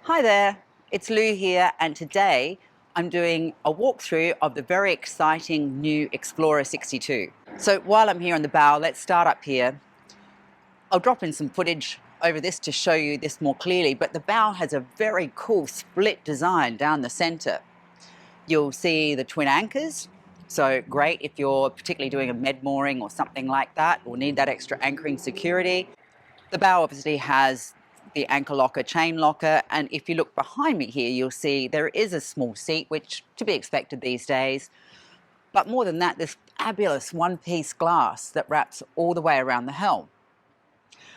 Hi there, it's Lou here, and today I'm doing a walkthrough of the very exciting new Explorer 62. So while I'm here on the bow, let's start up here. I'll drop in some footage over this to show you this more clearly, but the bow has a very cool split design down the center. You'll see the twin anchors, so great if you're particularly doing a med mooring or something like that, or need that extra anchoring security. The bow obviously has the anchor locker, chain locker, and if you look behind me here, you'll see there is a small seat, which to be expected these days. But more than that, this fabulous one-piece glass that wraps all the way around the helm.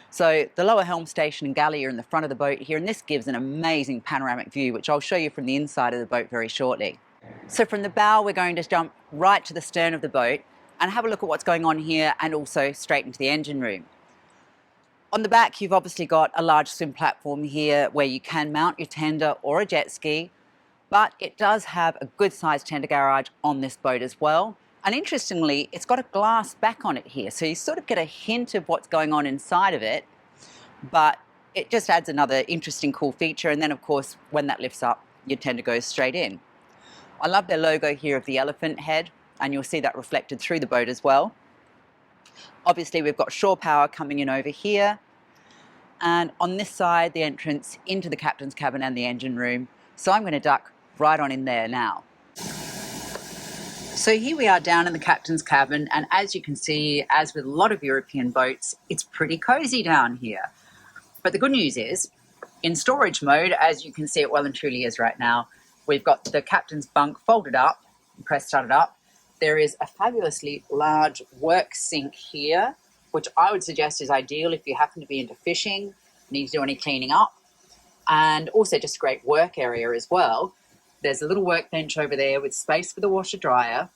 So the lower helm station and galley are in the front of the boat here, and this gives an amazing panoramic view, which I'll show you from the inside of the boat very shortly. So from the bow, we're going to jump right to the stern of the boat and have a look at what's going on here, and also straight into the engine room. On the back, you've obviously got a large swim platform here where you can mount your tender or a jet ski, but it does have a good sized tender garage on this boat as well. And interestingly, it's got a glass back on it here, so you sort of get a hint of what's going on inside of it, but it just adds another interesting, cool feature. And then of course, when that lifts up, your tender goes straight in. I love their logo here of the elephant head, and you'll see that reflected through the boat as well. Obviously, we've got shore power coming in over here. And on this side, the entrance into the captain's cabin and the engine room. So I'm going to duck right on in there now. So here we are down in the captain's cabin, and as you can see, as with a lot of European boats, it's pretty cozy down here. But the good news is, in storage mode, as you can see it well and truly is right now, we've got the captain's bunk folded up, press started up. There is a fabulously large work sink here, which I would suggest is ideal if you happen to be into fishing, need to do any cleaning up, and also just a great work area as well. There's a little workbench over there with space for the washer dryer.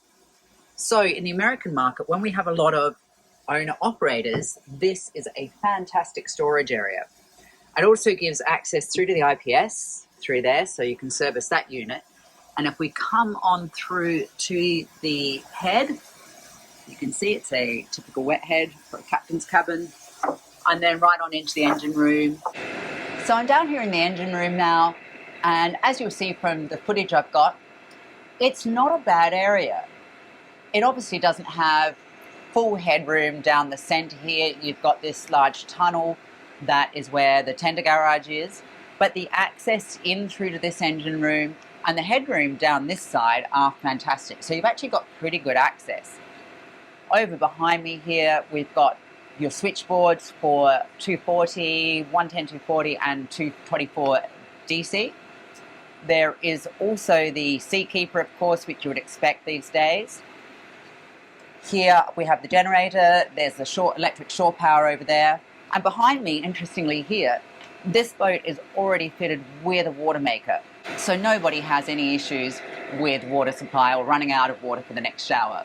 So in the American market, when we have a lot of owner operators, this is a fantastic storage area. It also gives access through to the IPS through there, so you can service that unit. And if we come on through to the head, you can see it's a typical wet head for a captain's cabin, and then right on into the engine room. So I'm down here in the engine room now, and as you'll see from the footage I've got, it's not a bad area. It obviously doesn't have full headroom down the center here. You've got this large tunnel that is where the tender garage is, but the access in through to this engine room and the headroom down this side are fantastic. So you've actually got pretty good access. Over behind me here, we've got your switchboards for 240, 110, 240 and 224 DC. There is also the seatkeeper, of course, which you would expect these days. Here we have the generator, there's the electric shore power over there. And behind me, interestingly here, this boat is already fitted with a water maker. So nobody has any issues with water supply or running out of water for the next shower.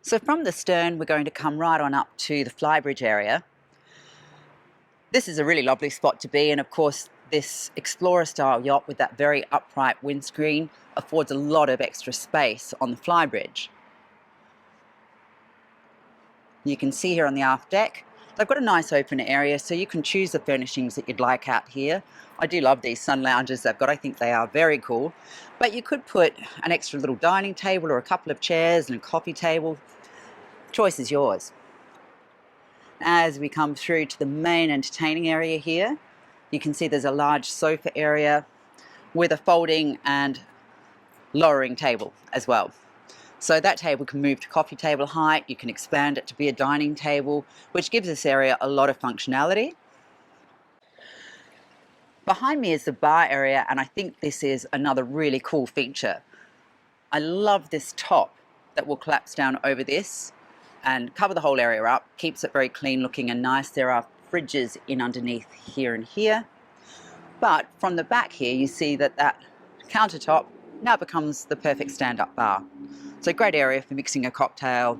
So from the stern, we're going to come right on up to the flybridge area. This is a really lovely spot to be, and of course, this Explorer-style yacht with that very upright windscreen affords a lot of extra space on the flybridge. You can see here on the aft deck, they've got a nice open area, so you can choose the furnishings that you'd like out here. I do love these sun lounges they've got. I think they are very cool. But you could put an extra little dining table or a couple of chairs and a coffee table. Choice is yours. As we come through to the main entertaining area here, you can see there's a large sofa area with a folding and lowering table as well. So that table can move to coffee table height. You can expand it to be a dining table, which gives this area a lot of functionality. Behind me is the bar area, and I think this is another really cool feature. I love this top that will collapse down over this and cover the whole area up, keeps it very clean looking and nice. There are fridges in underneath here and here. But from the back here, you see that that countertop now becomes the perfect stand-up bar. So great area for mixing a cocktail,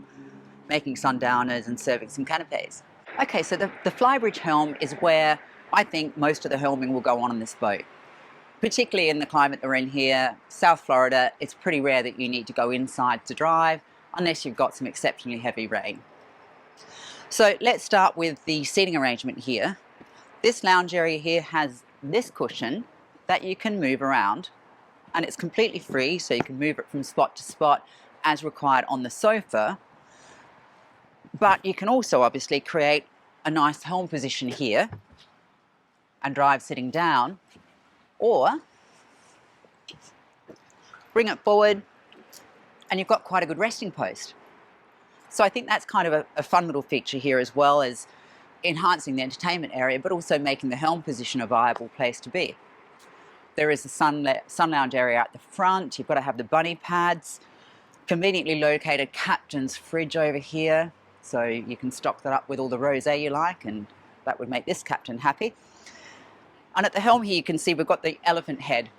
making sundowners and serving some canapes. Okay, so the flybridge helm is where I think most of the helming will go on this boat. Particularly in the climate that we're in here, South Florida, it's pretty rare that you need to go inside to drive unless you've got some exceptionally heavy rain. So let's start with the seating arrangement here. This lounge area here has this cushion, that you can move around, and it's completely free, so you can move it from spot to spot as required on the sofa. But you can also obviously create a nice helm position here and drive sitting down, or bring it forward and you've got quite a good resting post. So I think that's kind of a fun little feature here, as well as enhancing the entertainment area, but also making the helm position a viable place to be. There is a sun lounge area at the front. You've got to have the bunny pads, conveniently located captain's fridge over here, so you can stock that up with all the rosé you like, and that would make this captain happy. And at the helm here, you can see we've got the elephant head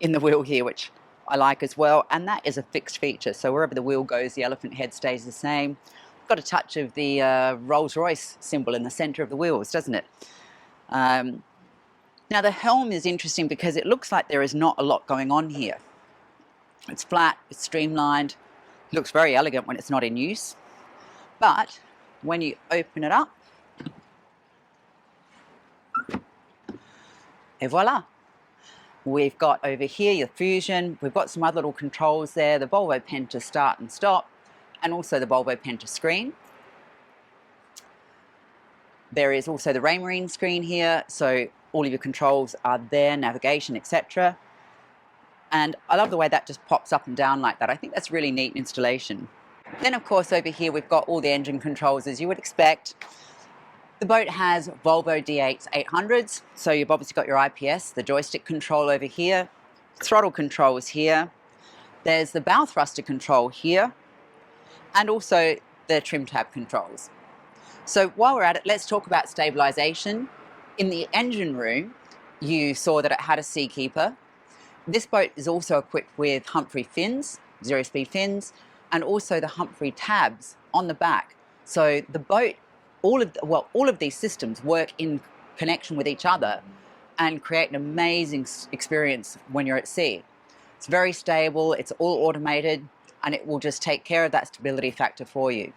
in the wheel here, which I like as well, and that is a fixed feature, so wherever the wheel goes, the elephant head stays the same. Got a touch of the Rolls-Royce symbol in the center of the wheels, doesn't it? Now the helm is interesting because it looks like there is not a lot going on here. It's flat, it's streamlined, it looks very elegant when it's not in use, but when you open it up, et voila. We've got over here your Fusion, we've got some other little controls there, the Volvo pen to start and stop, and also the Volvo pen to screen. There is also the Raymarine screen here, so all of your controls are there, navigation, etc. And I love the way that just pops up and down like that. I think that's really neat installation. Then of course over here we've got all the engine controls as you would expect. The boat has Volvo D8's 800s, so you've obviously got your IPS, the joystick control over here, throttle controls here, there's the bow thruster control here, and also the trim tab controls. So while we're at it, let's talk about stabilization. In the engine room, you saw that it had a seakeeper. This boat is also equipped with Humphrey fins, zero-speed fins, and also the Humphrey tabs on the back. So the boat, all of these systems work in connection with each other and create an amazing experience when you're at sea. It's very stable, it's all automated, and it will just take care of that stability factor for you.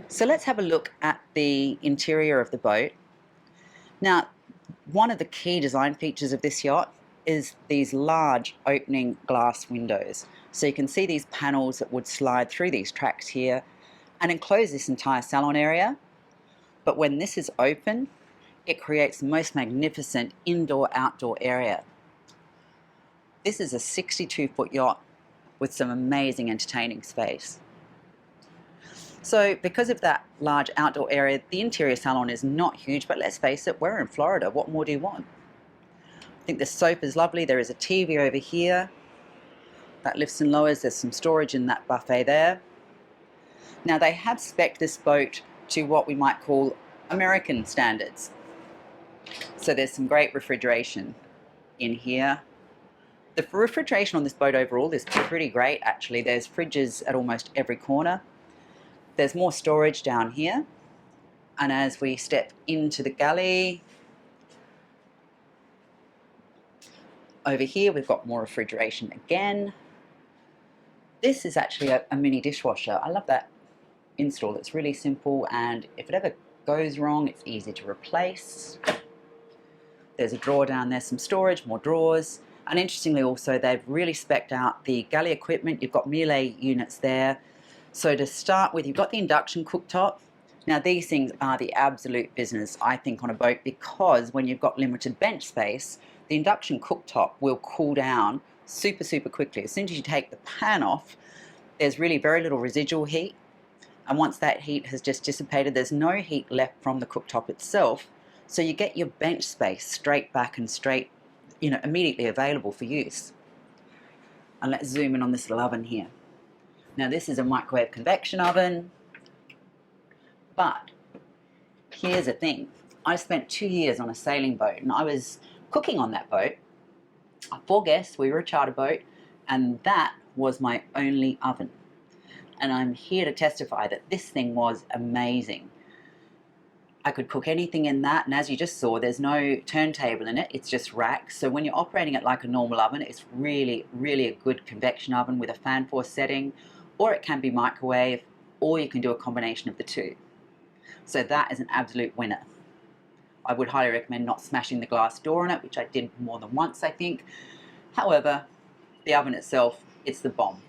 So let's have a look at the interior of the boat. Now, one of the key design features of this yacht is these large opening glass windows. So you can see these panels that would slide through these tracks here and enclose this entire salon area. But when this is open, it creates the most magnificent indoor-outdoor area. This is a 62-foot yacht with some amazing entertaining space. So because of that large outdoor area, the interior salon is not huge, but let's face it, we're in Florida. What more do you want? I think the sofa is lovely. There is a TV over here that lifts and lowers. There's some storage in that buffet there. Now they have spec'd this boat to what we might call American standards. So there's some great refrigeration in here. The refrigeration on this boat overall is pretty great actually. There's fridges at almost every corner. There's more storage down here. And as we step into the galley, over here we've got more refrigeration again. This is actually a mini dishwasher. I love that install. It's really simple, and if it ever goes wrong, it's easy to replace. There's a drawer down there, some storage, more drawers. And interestingly also, they've really spec'd out the galley equipment. You've got Miele units there. So to start with, you've got the induction cooktop. Now these things are the absolute business, I think, on a boat, because when you've got limited bench space, the induction cooktop will cool down super, super quickly. As soon as you take the pan off, there's really very little residual heat. And once that heat has just dissipated, there's no heat left from the cooktop itself. So you get your bench space straight back and straight, immediately available for use. And let's zoom in on this little oven here. Now this is a microwave convection oven, but here's the thing. I spent 2 years on a sailing boat, and I was cooking on that boat. 4 guests, we were a charter boat, and that was my only oven. And I'm here to testify that this thing was amazing. I could cook anything in that, and as you just saw, there's no turntable in it, it's just racks. So when you're operating it like a normal oven, it's really, really a good convection oven with a fan force setting, or it can be microwave, or you can do a combination of the two. So that is an absolute winner. I would highly recommend not smashing the glass door on it, which I did more than once, I think. However, the oven itself, it's the bomb.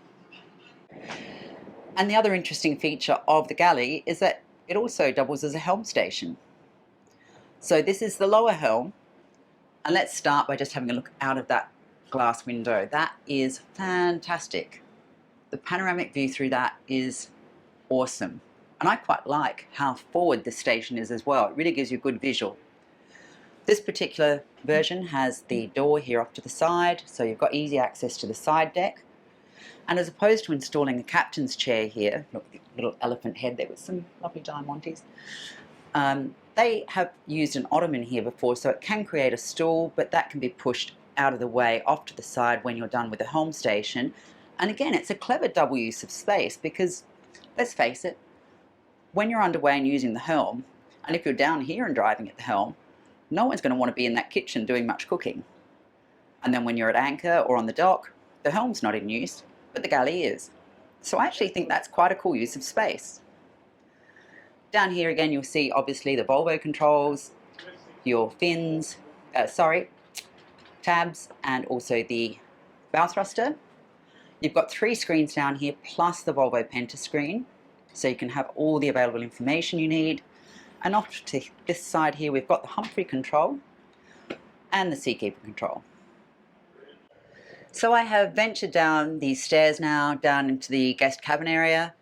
And the other interesting feature of the galley is that it also doubles as a helm station. So this is the lower helm, and let's start by just having a look out of that glass window. That is fantastic. The panoramic view through that is awesome. And I quite like how forward this station is as well. It really gives you a good visual. This particular version has the door here off to the side, so you've got easy access to the side deck. And as opposed to installing a captain's chair here, look, the little elephant head there with some lovely diamantes, they have used an ottoman here before, so it can create a stool, but that can be pushed out of the way off to the side when you're done with the helm station. And again, it's a clever double use of space because, let's face it, when you're underway and using the helm, and if you're down here and driving at the helm, no one's going to want to be in that kitchen doing much cooking. And then when you're at anchor or on the dock, the helm's not in use, but the galley is. So I actually think that's quite a cool use of space. Down here again, you'll see obviously the Volvo controls, your fins, tabs, and also the bow thruster. You've got 3 screens down here plus the Volvo Penta screen, so you can have all the available information you need. And off to this side here, we've got the Humphrey control and the Seakeeper control. So I have ventured down these stairs now, down into the guest cabin area.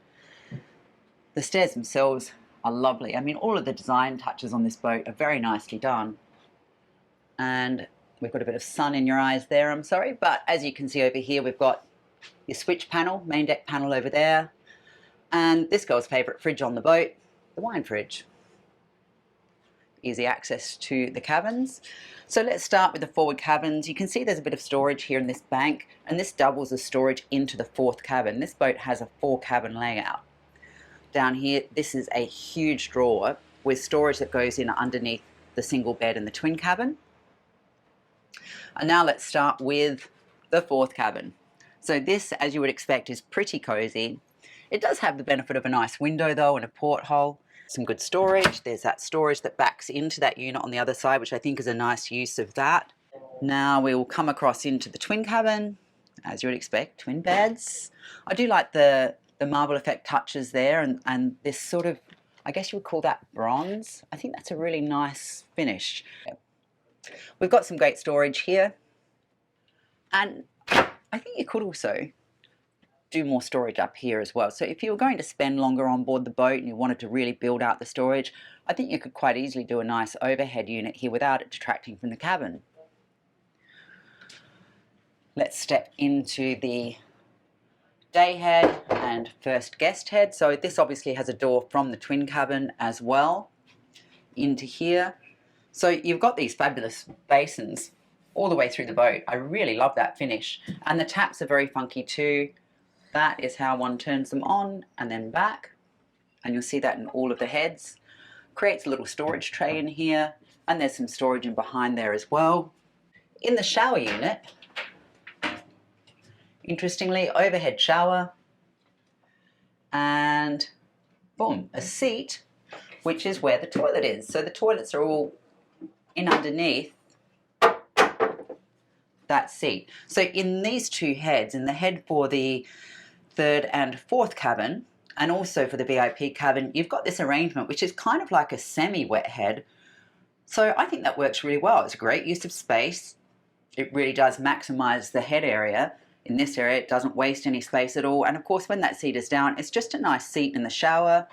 The stairs themselves are lovely. I mean, all of the design touches on this boat are very nicely done. And we've got a bit of sun in your eyes there, I'm sorry. But as you can see over here, we've got your switch panel, main deck panel over there. And this girl's favourite fridge on the boat, the wine fridge. Easy access to the cabins. So let's start with the forward cabins. You can see there's a bit of storage here in this bank, and this doubles as storage into the 4th cabin. This boat has a 4-cabin layout. Down here, this is a huge drawer with storage that goes in underneath the single bed in the twin cabin. And now let's start with the 4th cabin. So this, as you would expect, is pretty cozy. It does have the benefit of a nice window though and a porthole. Some good storage. There's that storage that backs into that unit on the other side, which I think is a nice use of that. Now we will come across into the twin cabin, as you would expect, twin beds. I do like the marble effect touches there, and this sort of, I guess you would call that bronze. I think that's a really nice finish. We've got some great storage here, and I think you could also do more storage up here as well. So if you were going to spend longer on board the boat and you wanted to really build out the storage, I think you could quite easily do a nice overhead unit here without it detracting from the cabin. Let's step into the day head and first guest head. So this obviously has a door from the twin cabin as well into here. So you've got these fabulous basins all the way through the boat. I really love that finish. And the taps are very funky too. That is how one turns them on and then back. And you'll see that in all of the heads. Creates a little storage tray in here. And there's some storage in behind there as well. In the shower unit, interestingly, overhead shower. And boom, a seat, which is where the toilet is. So the toilets are all in underneath that seat. So in these 2 heads, in the head for the 3rd and 4th cabin, and also for the VIP cabin, you've got this arrangement which is kind of like a semi-wet head. So I think that works really well. It's a great use of space. It really does maximize the head area. In this area, it doesn't waste any space at all. And of course, when that seat is down, it's just a nice seat in the shower.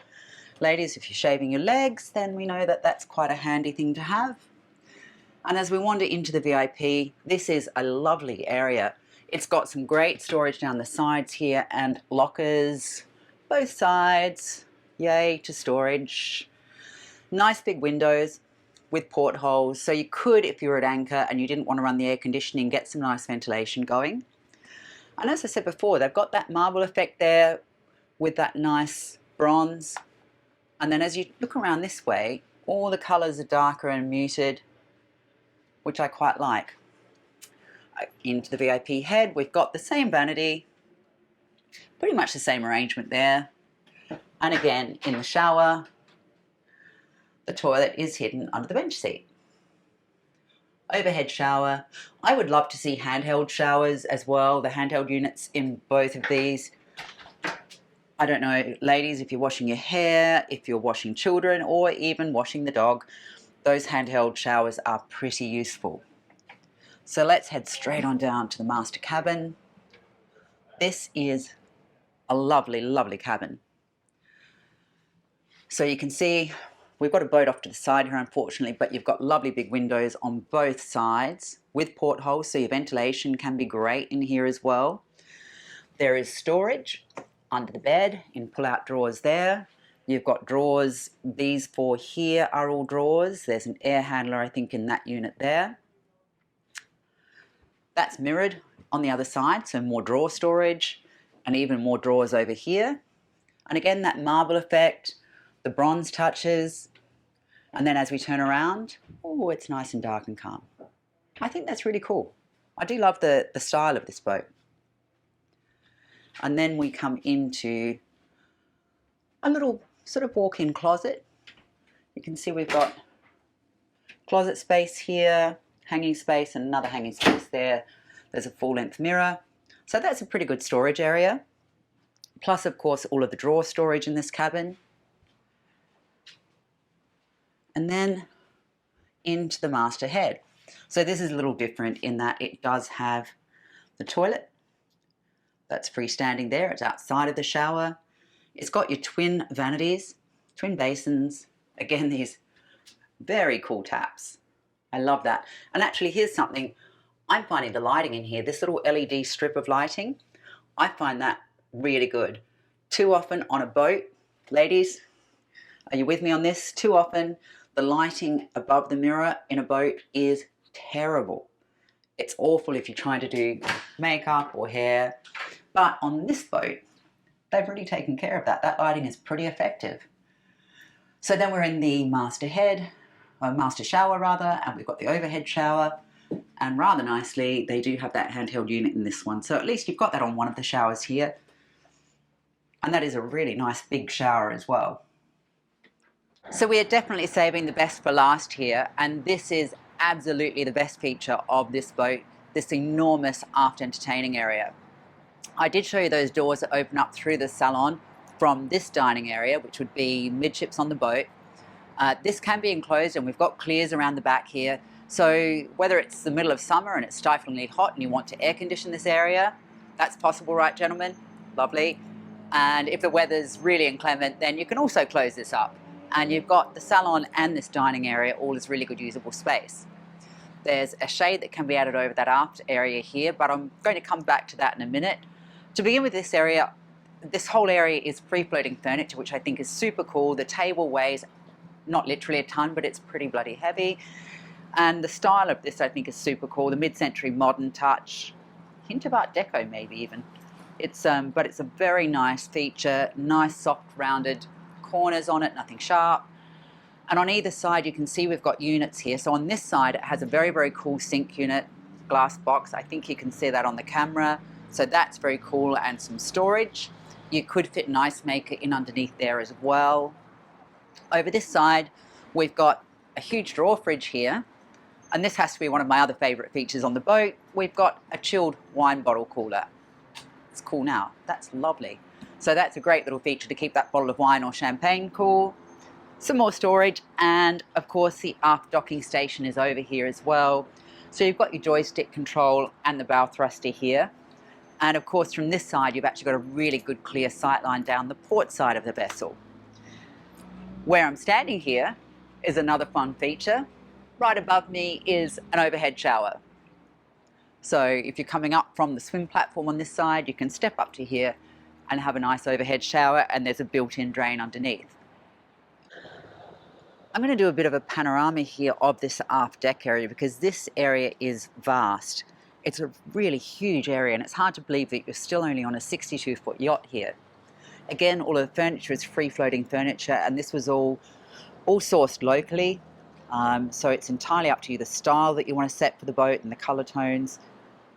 Ladies, if you're shaving your legs, then we know that that's quite a handy thing to have. And as we wander into the VIP, this is a lovely area. It's got some great storage down the sides here and lockers, both sides. Yay to storage. Nice big windows with portholes. So you could, if you were at anchor and you didn't want to run the air conditioning, get some nice ventilation going. And as I said before, they've got that marble effect there with that nice bronze. And then as you look around this way, all the colours are darker and muted, which I quite like. Into the VIP head, we've got the same vanity, pretty much the same arrangement there. And again, in the shower, the toilet is hidden under the bench seat. overhead shower. I would love to see handheld showers as well, the handheld units in both of these. I don't know, ladies, if you're washing your hair, if you're washing children, or even washing the dog, those handheld showers are pretty useful. So let's head straight on down to the master cabin. This is a lovely, lovely cabin. So you can see we've got a boat off to the side here, unfortunately, but you've got lovely big windows on both sides with portholes, so your ventilation can be great in here as well. There is storage under the bed in pull-out drawers there. You've got drawers. These four here are all drawers. There's an air handler, I think, in that unit there. That's mirrored on the other side, so more drawer storage and even more drawers over here. And again, that marble effect, the bronze touches, and then as we turn around, oh, it's nice and dark and calm. I think that's really cool. I do love the style of this boat. And then we come into a little sort of walk-in closet. You can see we've got closet space here, hanging space, and another hanging space there. There's a full-length mirror. So that's a pretty good storage area. Plus, of course, all of the drawer storage in this cabin. And then into the master head. So this is a little different in that it does have the toilet. That's freestanding there. It's outside of the shower. It's got your twin vanities, twin basins. Again, these very cool taps. I love that. And actually, here's something. I'm finding the lighting in here, this little LED strip of lighting, I find that really good. Too often on a boat, ladies, are you with me on this? Too often, the lighting above the mirror in a boat is terrible. It's awful if you're trying to do makeup or hair. But on this boat, they've really taken care of that. That lighting is pretty effective. So then we're in the master head, or master shower rather, and we've got the overhead shower. And rather nicely, they do have that handheld unit in this one. So at least you've got that on one of the showers here. And that is a really nice big shower as well. So we are definitely saving the best for last here. And this is absolutely the best feature of this boat, this enormous aft entertaining area. I did show you those doors that open up through the salon from this dining area, which would be midships on the boat. This can be enclosed, and we've got clears around the back here. So whether it's the middle of summer and it's stiflingly hot and you want to air condition this area, that's possible, right, gentlemen? Lovely. And if the weather's really inclement, then you can also close this up. And you've got the salon and this dining area all as really good usable space. There's a shade that can be added over that aft area here, but I'm going to come back to that in a minute. To begin with this area, this whole area is free-floating furniture, which I think is super cool. The table weighs not literally a ton, but it's pretty bloody heavy. And the style of this I think is super cool. The mid-century modern touch, hint of Art Deco maybe even. But it's a very nice feature, nice soft rounded corners on it, nothing sharp. And on either side you can see we've got units here. So on this side it has a very, very cool sink unit, glass box. I think you can see that on the camera. So that's very cool, and some storage. You could fit an ice maker in underneath there as well. Over this side we've got a huge drawer fridge here. And this has to be one of my other favourite features on the boat. We've got a chilled wine bottle cooler. It's cool now. That's lovely. So that's a great little feature to keep that bottle of wine or champagne cool. Some more storage, and of course the aft docking station is over here as well. So you've got your joystick control and the bow thruster here. And of course from this side you've actually got a really good clear sight line down the port side of the vessel. Where I'm standing here is another fun feature. Right above me is an overhead shower. So if you're coming up from the swim platform on this side, you can step up to here and have a nice overhead shower, and there's a built-in drain underneath. I'm going to do a bit of a panorama here of this aft deck area because this area is vast. It's a really huge area, and it's hard to believe that you're still only on a 62-foot yacht here. Again, all of the furniture is free-floating furniture, and this was all sourced locally. So it's entirely up to you the style that you want to set for the boat and the colour tones.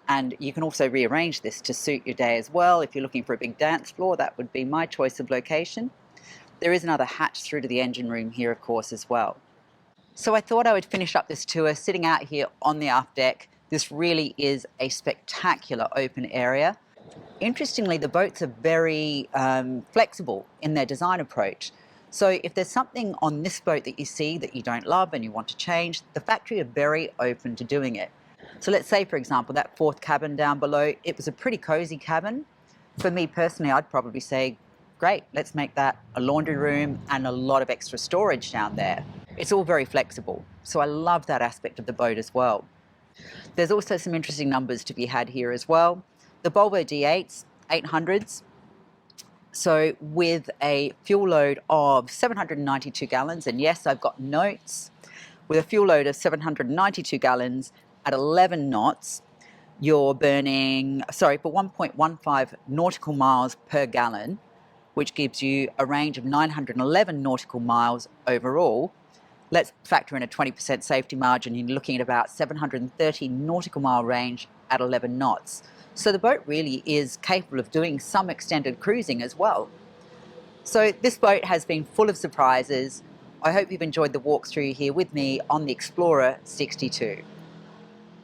And you can also rearrange this to suit your day as well. If you're looking for a big dance floor, that would be my choice of location. There is another hatch through to the engine room here, of course, as well. So I thought I would finish up this tour sitting out here on the aft deck. This really is a spectacular open area. Interestingly, the boats are very flexible in their design approach. So if there's something on this boat that you see that you don't love and you want to change, the factory are very open to doing it. So let's say, for example, that fourth cabin down below, it was a pretty cozy cabin. For me personally, I'd probably say, great, let's make that a laundry room and a lot of extra storage down there. It's all very flexible. So I love that aspect of the boat as well. There's also some interesting numbers to be had here as well. The Volvo D8s, 800s, so with a fuel load of 792 gallons, and yes, I've got notes, with a fuel load of 792 gallons at 11 knots, you're burning, for 1.15 nautical miles per gallon, which gives you a range of 911 nautical miles overall. Let's factor in a 20% safety margin. You're looking at about 730 nautical mile range at 11 knots. So the boat really is capable of doing some extended cruising as well. So this boat has been full of surprises. I hope you've enjoyed the walkthrough here with me on the Explorer 62.